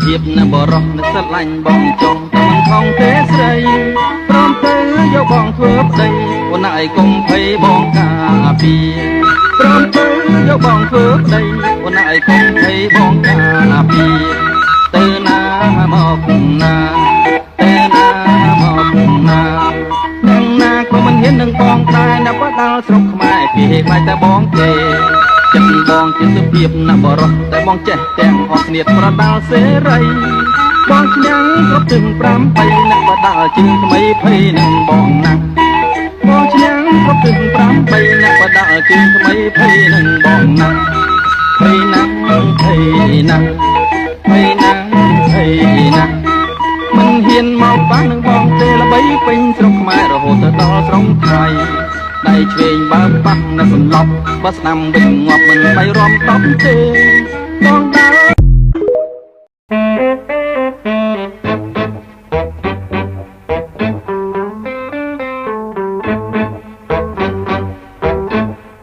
ភាពនៅបរោះនៅស្រឡាញ់បងចង់តែមិនខំទេស្រីព្រមទៅយកបងធ្វើប្តីអូនឯងកុំភ័យបងការពារព្រមទៅយកបងធ្វើប្តីអូនឯងកុំភ័យបងការពារទៅណាមកណាទៅណាមកណាទាំងណាក៏មិនហ៊ាននឹងបងដែរណាបើដល់ស្រុកខ្មែរពីខ្លាចតែបងទេចិត្តបងជាសុភាពណាបរោះតែបងចេះទាំងអស់គ្នាប្រដាល់សេរីបងឈ្នះគ្រប់ទាំង5បីណាបដាល់ជាងថ្មីភ័យនឹងបងណាស់បងឈ្នះគ្រប់ទាំង5បីណាបដាល់ជាងថ្មីភ័យនឹងបងណាស់ភ័យណាស់ភ័យណាស់ភ័យណាស់ភ័យណាស់មិនហ៊ានមកប៉ះនឹងបងទេល្បីពេញស្រុកខ្មែររហូតដល់ស្រុកថៃដៃឆ្វេងបើប៉ះនៅសន្លប់បើស្ដាំវិញងាប់មិនបីរំតប់ទេបងដើរ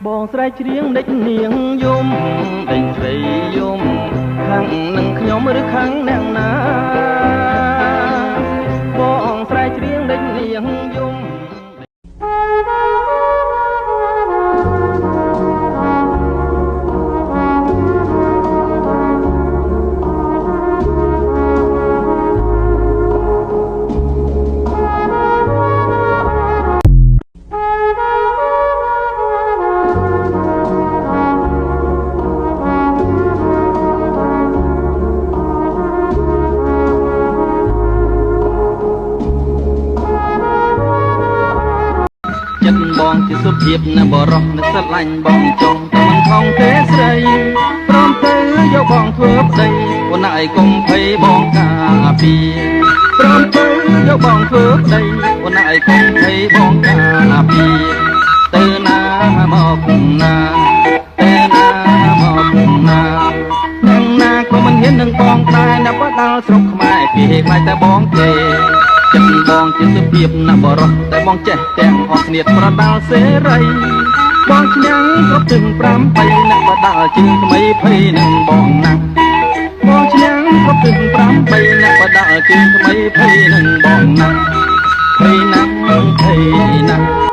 បងស្រែកច្រៀងដេចនាងយំដេញស្រីយំខាងនឹងខ្ញុំឬខាងអ្នកណាបងស្រែកច្រៀងដេចនាងយំបងជាសុភាពណាបរោះនៅស្រឡាញ់បងចង់តែមិនខំទេស្រីព្រមទៅយកបងធ្វើប្តីអូនឯងកុំភ័យបងការពារព្រមទៅយកបងធ្វើប្តីអូនឯងកុំភ័យបងការពារទៅណាមកណាទៅណាមកណាទាំងណាក៏មិនហ៊ាននឹងបងដែរណាបើដល់ស្រុកខ្មែរពីខ្លាចតែបងទេចិត្តបងជាសុភាពណាបរោះតែបងចេះទាំងអស់គ្នាប្រដាល់សេរីបងឈ្នះគ្រប់ទាំង5បីណាបដាល់ជាងថ្មីភ័យនឹងបងណាស់បងឈ្នះគ្រប់ទាំង5បីណាបដាល់ជាងថ្មីភ័យនឹងបងណាស់ភ័យណាស់ភ័យណាស់